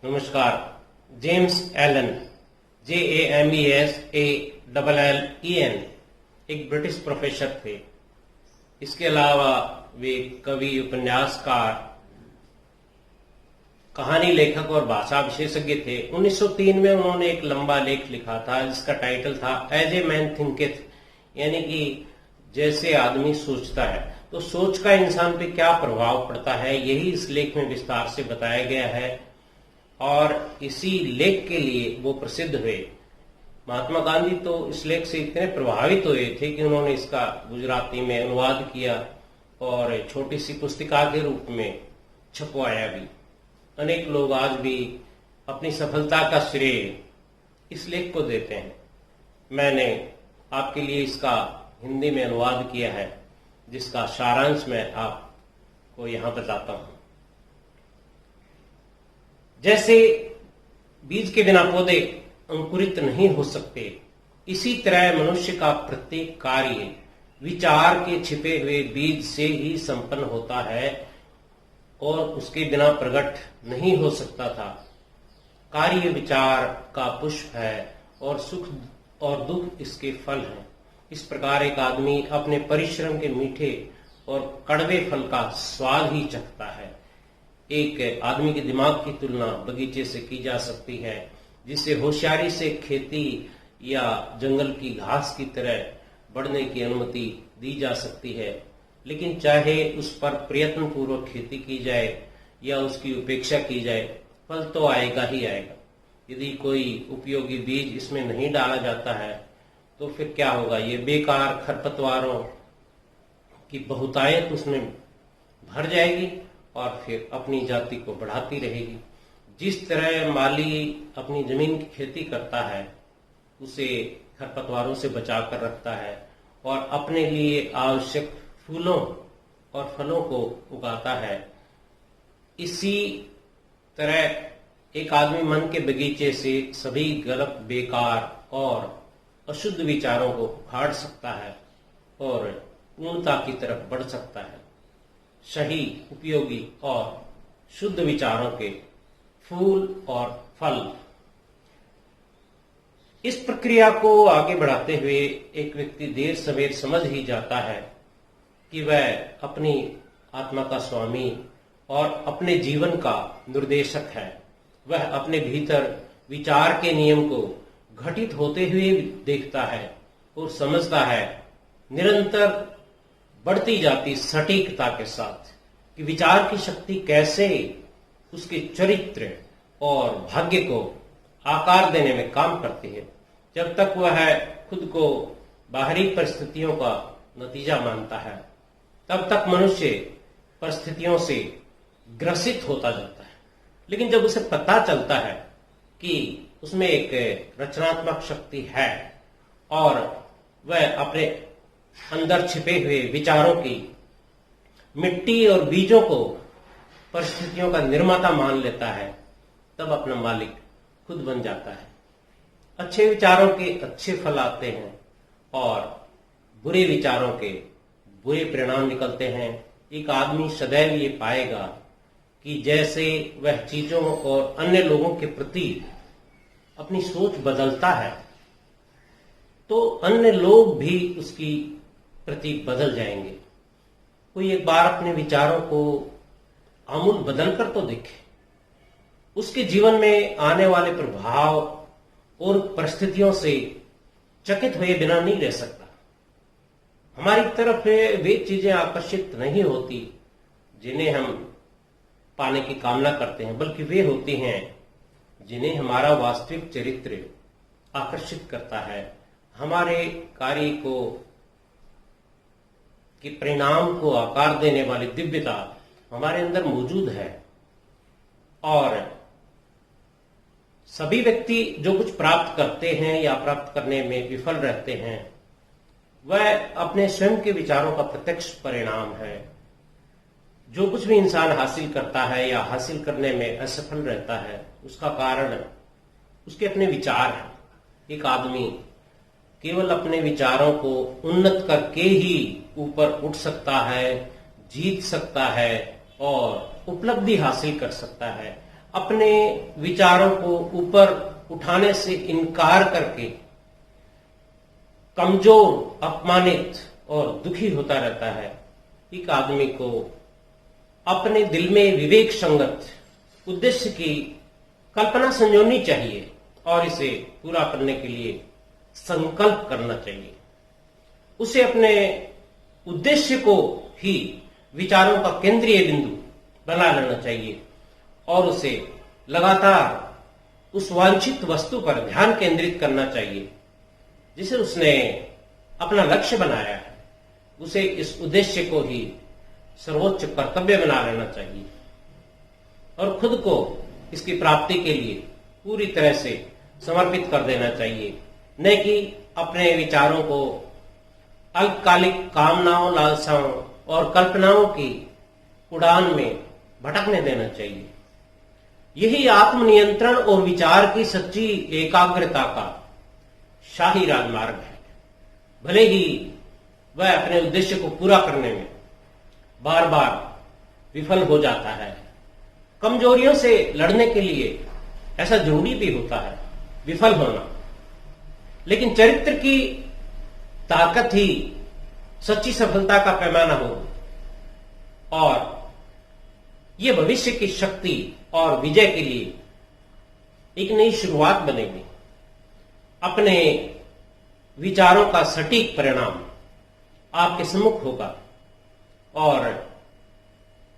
नमस्कार। James Allen, JAMESALLEN एक British professor थे। इसके अलावा वे कवि, उपन्यासकार, कहानी लेखक और भाषा विशेषज्ञ थे। 1903 में उन्होंने एक लंबा लेख लिखा था जिसका टाइटल था एज ए मैन थिंकेथ, यानी कि जैसे आदमी सोचता है। तो सोच का इंसान पे क्या प्रभाव पड़ता है, यही इस लेख में विस्तार से बताया गया है। और इसी लेख के लिए वो प्रसिद्ध हुए। महात्मा गांधी तो इस लेख से इतने प्रभावित हुए थे कि उन्होंने इसका गुजराती में अनुवाद किया और छोटी सी पुस्तिका के रूप में छपवाया भी। अनेक लोग आज भी अपनी सफलता का श्रेय इस लेख को देते हैं। मैंने आपके लिए इसका हिंदी में अनुवाद किया है, जिसका सारांश मैं आपको यहां बताता हूं। जैसे बीज के बिना पौधे अंकुरित नहीं हो सकते, इसी तरह मनुष्य का प्रत्येक कार्य विचार के छिपे हुए बीज से ही संपन्न होता है और उसके बिना प्रकट नहीं हो सकता था। कार्य विचार का पुष्प है और सुख और दुख इसके फल हैं। इस प्रकार एक आदमी अपने परिश्रम के मीठे और कड़वे फल का स्वाद ही चखता है। एक आदमी के दिमाग की तुलना बगीचे से की जा सकती है, जिसे होशियारी से खेती या जंगल की घास की तरह बढ़ने की अनुमति दी जा सकती है। लेकिन चाहे उस पर प्रयत्न पूर्वक खेती की जाए या उसकी उपेक्षा की जाए, फल तो आएगा ही आएगा। यदि कोई उपयोगी बीज इसमें नहीं डाला जाता है तो फिर क्या होगा? ये बेकार खरपतवारों की बहुतायत उसमें भर जाएगी और फिर अपनी जाति को बढ़ाती रहेगी। जिस तरह माली अपनी जमीन की खेती करता है, उसे खरपतवारों से बचाकर रखता है और अपने लिए आवश्यक फूलों और फलों को उगाता है, इसी तरह एक आदमी मन के बगीचे से सभी गलत, बेकार और अशुद्ध विचारों को उखाड़ सकता है और पूर्णता की तरफ बढ़ सकता है। सही, उपयोगी और शुद्ध विचारों के फूल और फल। इस प्रक्रिया को आगे बढ़ाते हुए एक व्यक्ति देर सवेर समझ ही जाता है कि वह अपनी आत्मा का स्वामी और अपने जीवन का निर्देशक है। वह अपने भीतर विचार के नियम को घटित होते हुए देखता है और समझता है, निरंतर बढ़ती जाती सटीकता के साथ, कि विचार की शक्ति कैसे उसके चरित्र और भाग्य को आकार देने में काम करती है। जब तक वह खुद को बाहरी परिस्थितियों का नतीजा मानता है, तब तक मनुष्य परिस्थितियों से ग्रसित होता जाता है। लेकिन जब उसे पता चलता है कि उसमें एक रचनात्मक शक्ति है और वह अपने अंदर छिपे हुए विचारों की मिट्टी और बीजों को परिस्थितियों का निर्माता मान लेता है, तब अपना मालिक खुद बन जाता है। अच्छे विचारों के अच्छे फल आते हैं और बुरे विचारों के बुरे परिणाम निकलते हैं। एक आदमी सदैव ये पाएगा कि जैसे वह चीजों और अन्य लोगों के प्रति अपनी सोच बदलता है, तो अन्य लोग भी उसकी प्रति बदल जाएंगे। कोई एक बार अपने विचारों को आमूल बदल कर तो देखे, उसके जीवन में आने वाले प्रभाव और परिस्थितियों से चकित हुए बिना नहीं रह सकता। हमारी तरफ वे चीजें आकर्षित नहीं होती जिन्हें हम पाने की कामना करते हैं, बल्कि वे होती हैं जिन्हें हमारा वास्तविक चरित्र आकर्षित करता है। हमारे कार्य को कि परिणाम को आकार देने वाली दिव्यता हमारे अंदर मौजूद है। और सभी व्यक्ति जो कुछ प्राप्त करते हैं या प्राप्त करने में विफल रहते हैं, वह अपने स्वयं के विचारों का प्रत्यक्ष परिणाम है। जो कुछ भी इंसान हासिल करता है या हासिल करने में असफल रहता है, उसका कारण उसके अपने विचार हैं। एक आदमी केवल अपने विचारों को उन्नत करके ही ऊपर उठ सकता है, जीत सकता है और उपलब्धि हासिल कर सकता है। अपने विचारों को ऊपर उठाने से इनकार करके कमजोर, अपमानित और दुखी होता रहता है, एक आदमी को अपने दिल में विवेक संगत उद्देश्य की कल्पना संजोनी चाहिए और इसे पूरा करने के लिए संकल्प करना चाहिए। उसे अपने उद्देश्य को ही विचारों का केंद्रीय बिंदु बना लेना चाहिए और उसे लगातार उस वांछित वस्तु पर ध्यान केंद्रित करना चाहिए जिसे उसने अपना लक्ष्य बनाया है। उसे इस उद्देश्य को ही सर्वोच्च कर्तव्य बना लेना चाहिए और खुद को इसकी प्राप्ति के लिए पूरी तरह से समर्पित कर देना चाहिए, न कि अपने विचारों को अल्पकालिक कामनाओं, लालसाओं और कल्पनाओं की उड़ान में भटकने देना चाहिए। यही आत्मनियंत्रण और विचार की सच्ची एकाग्रता का शाही राजमार्ग है। भले ही वह अपने उद्देश्य को पूरा करने में बार बार विफल हो जाता है। कमजोरियों से लड़ने के लिए ऐसा जरूरी भी होता है विफल होना, लेकिन चरित्र की ताकत ही सच्ची सफलता का पैमाना हो और ये भविष्य की शक्ति और विजय के लिए एक नई शुरुआत बनेगी। अपने विचारों का सटीक परिणाम आपके सम्मुख होगा और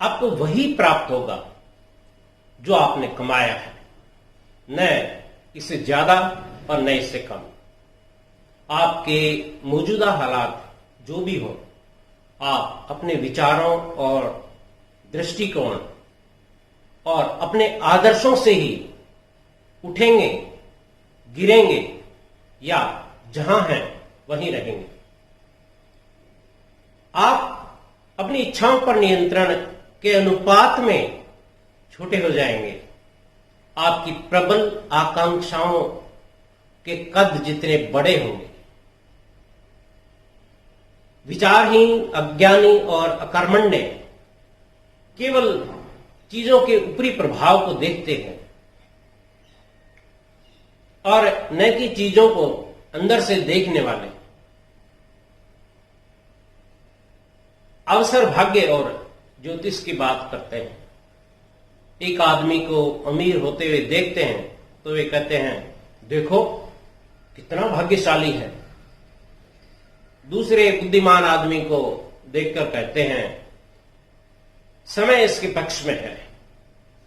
आपको वही प्राप्त होगा जो आपने कमाया है, न इससे ज्यादा और न इससे कम। आपके मौजूदा हालात जो भी हो, आप अपने विचारों और दृष्टिकोण और अपने आदर्शों से ही उठेंगे, गिरेंगे या जहां हैं वहीं रहेंगे। आप अपनी इच्छाओं पर नियंत्रण के अनुपात में छोटे हो जाएंगे। आपकी प्रबल आकांक्षाओं के कद जितने बड़े होंगे। विचारहीन, अज्ञानी और अकर्मण्य केवल चीजों के ऊपरी प्रभाव को देखते हैं और न कि चीजों को अंदर से देखने वाले। अवसर, भाग्य और ज्योतिष की बात करते हैं। एक आदमी को अमीर होते हुए देखते हैं तो वे कहते हैं, देखो कितना भाग्यशाली है। दूसरे बुद्धिमान आदमी को देखकर कहते हैं, समय इसके पक्ष में है,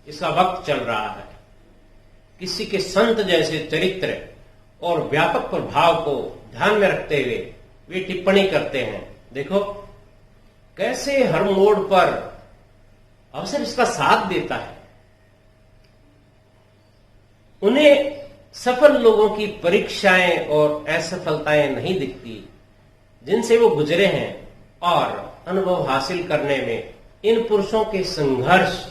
इसका वक्त चल रहा है। किसी के संत जैसे चरित्र और व्यापक प्रभाव को ध्यान में रखते हुए वे टिप्पणी करते हैं, देखो कैसे हर मोड़ पर अवसर इसका साथ देता है। उन्हें सफल लोगों की परीक्षाएं और असफलताएं नहीं दिखती जिनसे वो गुजरे हैं और अनुभव हासिल करने में इन पुरुषों के संघर्ष,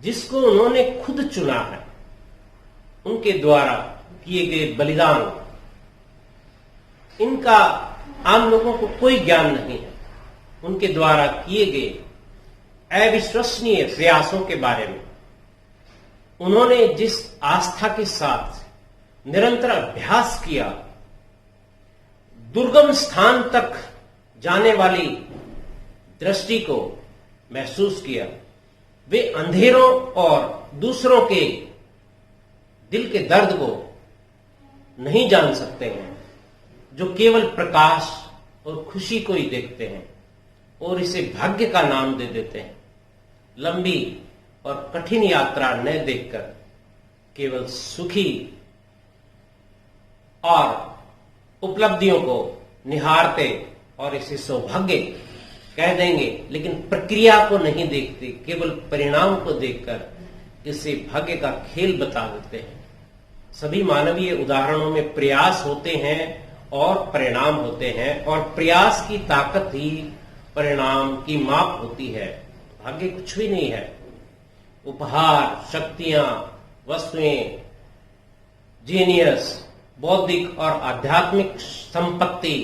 जिसको उन्होंने खुद चुना है, उनके द्वारा किए गए बलिदान, इनका आम लोगों को कोई ज्ञान नहीं है। उनके द्वारा किए गए अविश्वसनीय प्रयासों के बारे में, उन्होंने जिस आस्था के साथ निरंतर अभ्यास किया, दुर्गम स्थान तक जाने वाली दृष्टि को महसूस किया, वे अंधेरों और दूसरों के दिल के दर्द को नहीं जान सकते हैं, जो केवल प्रकाश और खुशी को ही देखते हैं और इसे भाग्य का नाम दे देते हैं। लंबी और कठिन यात्रा न देखकर केवल सुखी और उपलब्धियों को निहारते और इसे सौभाग्य कह देंगे, लेकिन प्रक्रिया को नहीं देखते, केवल परिणाम को देखकर इसे भाग्य का खेल बता देते हैं। सभी मानवीय उदाहरणों में प्रयास होते हैं और परिणाम होते हैं और प्रयास की ताकत ही परिणाम की माप होती है। भाग्य कुछ भी नहीं है। उपहार, शक्तियां, वस्तुएं, जीनियस, बौद्धिक और आध्यात्मिक संपत्ति,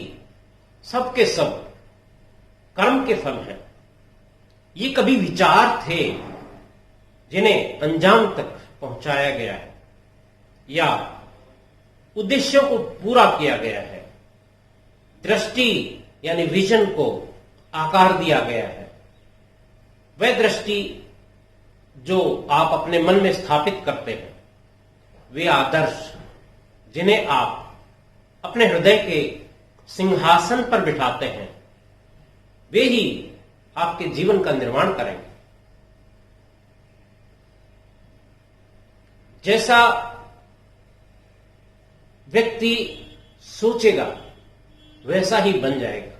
सबके सब कर्म के फल हैं। ये कभी विचार थे जिन्हें अंजाम तक पहुंचाया गया है या उद्देश्यों को पूरा किया गया है, दृष्टि यानी विजन को आकार दिया गया है, वह दृष्टि जो आप अपने मन में स्थापित करते हैं, वे आदर्श जिन्हें आप अपने हृदय के सिंहासन पर बिठाते हैं, वे ही आपके जीवन का निर्माण करेंगे। जैसा व्यक्ति सोचेगा वैसा ही बन जाएगा।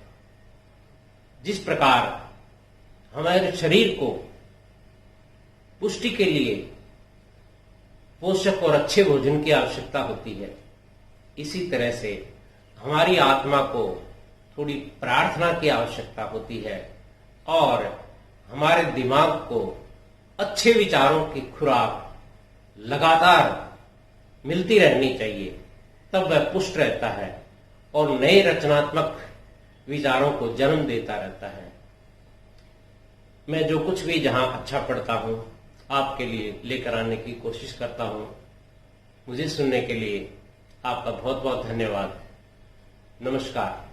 जिस प्रकार हमारे शरीर को पुष्टि के लिए पोषक और अच्छे भोजन की आवश्यकता होती है, इसी तरह से हमारी आत्मा को थोड़ी प्रार्थना की आवश्यकता होती है और हमारे दिमाग को अच्छे विचारों की खुराक लगातार मिलती रहनी चाहिए, तब वह पुष्ट रहता है और नए रचनात्मक विचारों को जन्म देता रहता है। मैं जो कुछ भी जहां अच्छा पढ़ता हूं आपके लिए लेकर आने की कोशिश करता हूं। मुझे सुनने के लिए आपका बहुत बहुत धन्यवाद। नमस्कार।